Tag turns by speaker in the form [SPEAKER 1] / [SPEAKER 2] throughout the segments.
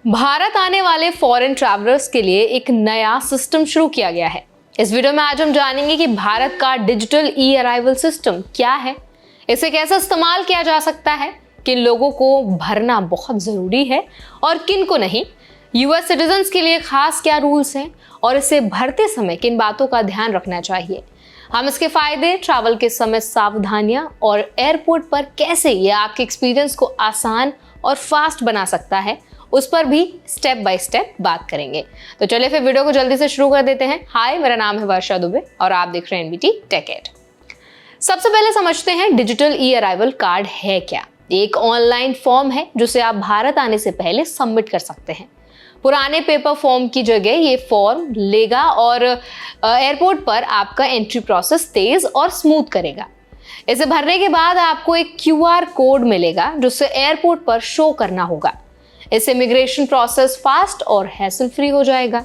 [SPEAKER 1] भारत आने वाले foreign travellers के लिए एक नया सिस्टम शुरू किया गया है। इस वीडियो में आज हम जानेंगे कि भारत का डिजिटल ई अराइवल सिस्टम क्या है, इसे कैसे इस्तेमाल किया जा सकता है, किन लोगों को भरना बहुत जरूरी है और किन को नहीं, यूएस सिटीजन्स के लिए खास क्या रूल्स हैं और इसे भरते समय किन बातों का ध्यान रखना चाहिए। हम इसके फायदे, ट्रैवल के समय सावधानियां और एयरपोर्ट पर कैसे ये आपके एक्सपीरियंस को आसान और फास्ट बना सकता है, उस पर भी स्टेप बाय स्टेप बात करेंगे। तो चलिए फिर वीडियो को जल्दी से शुरू कर देते हैं। हाय, मेरा नाम है वर्षा दुबे और आप देख रहे हैं एनबीटी टेक एड। सबसे पहले समझते हैं डिजिटल ई अराइवल कार्ड है क्या। एक ऑनलाइन फॉर्म है जिसे आप भारत आने से पहले सबमिट कर सकते हैं। पुराने पेपर फॉर्म की जगह ये फॉर्म लेगा और एयरपोर्ट पर आपका एंट्री प्रोसेस तेज और स्मूथ करेगा। इसे भरने के बाद आपको एक क्यूआर कोड मिलेगा जिसे एयरपोर्ट पर शो करना होगा। इससे इमिग्रेशन प्रोसेस फास्ट और हैसल फ्री हो जाएगा।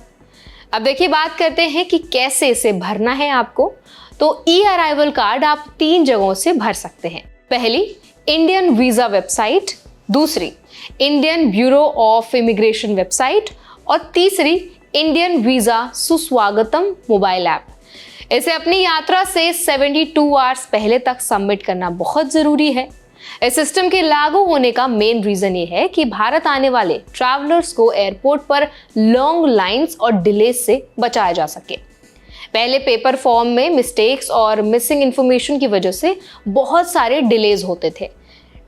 [SPEAKER 1] अब देखिए, बात करते हैं कि कैसे इसे भरना है आपको। तो ई अराइवल कार्ड आप 3 जगहों से भर सकते हैं। पहली, इंडियन वीजा वेबसाइट, दूसरी Indian bureau of immigration website और तीसरी इंडियन वीजा सुस्वागतम मोबाइल ऐप। इसे अपनी यात्रा से 72 आवर्स पहले तक सबमिट करना बहुत जरूरी है। इस सिस्टम के लागू होने का मेन रीजन ये है कि भारत आने वाले ट्रैवलर्स को एयरपोर्ट पर लॉन्ग लाइंस और डिलेज से बचाया जा सके। पहले पेपर फॉर्म में मिस्टेक्स और मिसिंग इंफॉर्मेशन की वजह से बहुत सारे डिलेज होते थे।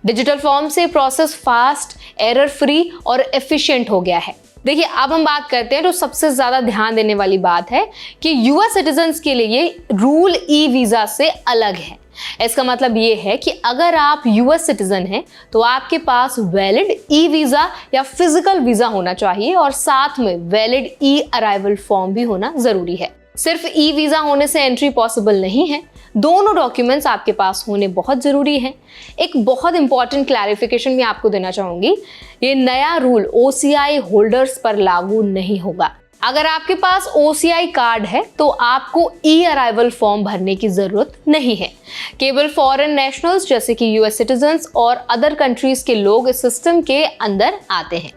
[SPEAKER 1] डिजिटल फॉर्म से प्रोसेस फास्ट, एरर फ्री और एफिशिएंट हो गया है। देखिए, अब हम बात करते हैं जो सबसे ज्यादा ध्यान देने वाली बात है कि यूएस सिटीजन्स के लिए रूल ई वीजा से अलग है। इसका मतलब ये है कि अगर आप यूएस सिटीजन हैं तो आपके पास वैलिड ई वीजा या फिजिकल वीजा होना चाहिए और साथ में वैलिड ई अराइवल फॉर्म भी होना जरूरी है। सिर्फ ई वीजा होने से एंट्री पॉसिबल नहीं है, दोनों डॉक्यूमेंट्स आपके पास होने बहुत जरूरी है। एक बहुत इंपॉर्टेंट क्लैरिफिकेशन मैं आपको देना चाहूंगी, ये नया रूल ओसीआई होल्डर्स पर लागू नहीं होगा। अगर आपके पास ओसीआई कार्ड है तो आपको ई अराइवल फॉर्म भरने की जरूरत नहीं है। केवल फॉरेन नेशनल्स जैसे कि यूएस सिटीजन्स और अदर कंट्रीज के लोग इस सिस्टम के अंदर आते हैं।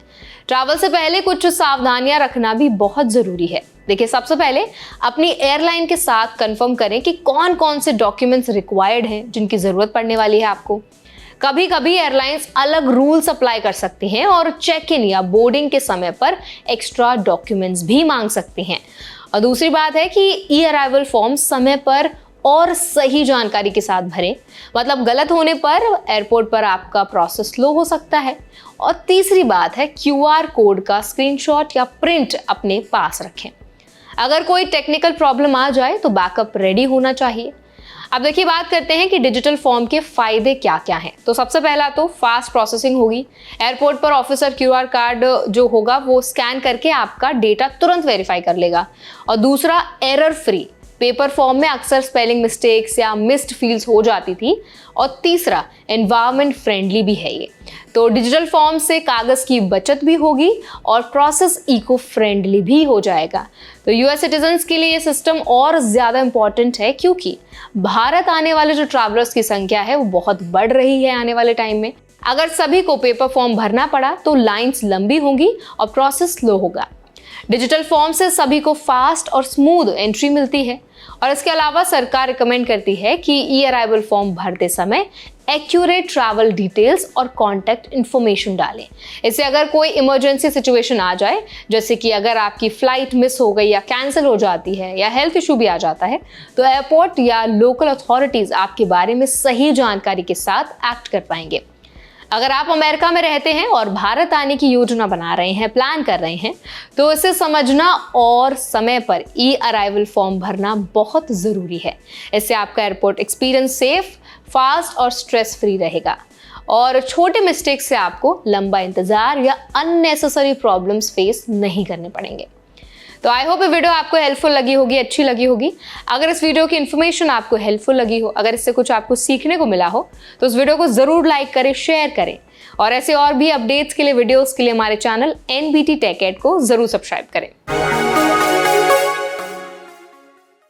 [SPEAKER 1] ट्रैवल से पहले कुछ सावधानियां रखना भी बहुत जरूरी है। देखिए, सबसे पहले अपनी एयरलाइन के साथ कंफर्म करें कि कौन कौन से डॉक्यूमेंट्स रिक्वायर्ड हैं जिनकी जरूरत पड़ने वाली है आपको। कभी कभी एयरलाइंस अलग रूल्स अप्लाई कर सकती हैं और चेक इन या बोर्डिंग के समय पर एक्स्ट्रा डॉक्यूमेंट्स भी मांग सकती हैं। और दूसरी बात है कि ई अराइवल फॉर्म समय पर और सही जानकारी के साथ भरें, मतलब गलत होने पर एयरपोर्ट पर आपका प्रोसेस स्लो हो सकता है। और तीसरी बात है, क्यूआर कोड का स्क्रीनशॉट या प्रिंट अपने पास रखें। अगर कोई टेक्निकल प्रॉब्लम आ जाए तो बैकअप रेडी होना चाहिए। अब देखिए, बात करते हैं कि डिजिटल फॉर्म के फायदे क्या क्या हैं। तो सबसे पहला तो फास्ट प्रोसेसिंग होगी। एयरपोर्ट पर ऑफिसर क्यूआर कार्ड जो होगा वो स्कैन करके आपका डेटा तुरंत वेरीफाई कर लेगा। और दूसरा, एरर फ्री। पेपर फॉर्म में अक्सर स्पेलिंग मिस्टेक्स या मिस्ड फील्ड्स हो जाती थी। और तीसरा, एनवायरमेंट फ्रेंडली भी है ये। तो डिजिटल फॉर्म से कागज की बचत भी होगी और प्रोसेस इको फ्रेंडली भी हो जाएगा। तो यूएस सिटीजन्स के लिए ये सिस्टम और ज्यादा इंपॉर्टेंट है क्योंकि भारत आने वाले जो ट्रैवलर्स की संख्या है वो बहुत बढ़ रही है आने वाले टाइम में। अगर सभी को पेपर फॉर्म भरना पड़ा तो लाइंस लंबी होंगी और प्रोसेस स्लो होगा। डिजिटल फॉर्म से सभी को फास्ट और स्मूथ एंट्री मिलती है। और इसके अलावा सरकार रिकमेंड करती है कि ई अराइवल फॉर्म भरते समय एक्यूरेट ट्रैवल डिटेल्स और कॉन्टैक्ट इन्फॉर्मेशन डालें। इससे अगर कोई इमरजेंसी सिचुएशन आ जाए, जैसे कि अगर आपकी फ्लाइट मिस हो गई या कैंसिल हो जाती है या हेल्थ इशू भी आ जाता है, तो एयरपोर्ट या लोकल अथॉरिटीज आपके बारे में सही जानकारी के साथ एक्ट कर पाएंगे। अगर आप अमेरिका में रहते हैं और भारत आने की योजना बना रहे हैं, प्लान कर रहे हैं, तो इसे समझना और समय पर ई अराइवल फॉर्म भरना बहुत ज़रूरी है। इससे आपका एयरपोर्ट एक्सपीरियंस सेफ, फास्ट और स्ट्रेस फ्री रहेगा और छोटे मिस्टेक से आपको लंबा इंतजार या अननेसेसरी प्रॉब्लम्स फेस नहीं करने पड़ेंगे। तो आई होप ये वीडियो आपको हेल्पफुल लगी होगी, अच्छी लगी होगी। अगर इस वीडियो की इन्फॉर्मेशन आपको हेल्पफुल लगी हो, अगर इससे कुछ आपको सीखने को मिला हो, तो इस वीडियो को जरूर लाइक करें, शेयर करें और ऐसे और भी अपडेट्स के लिए, वीडियोस के लिए हमारे चैनल एनबीटी टेक एड को जरूर सब्सक्राइब करें।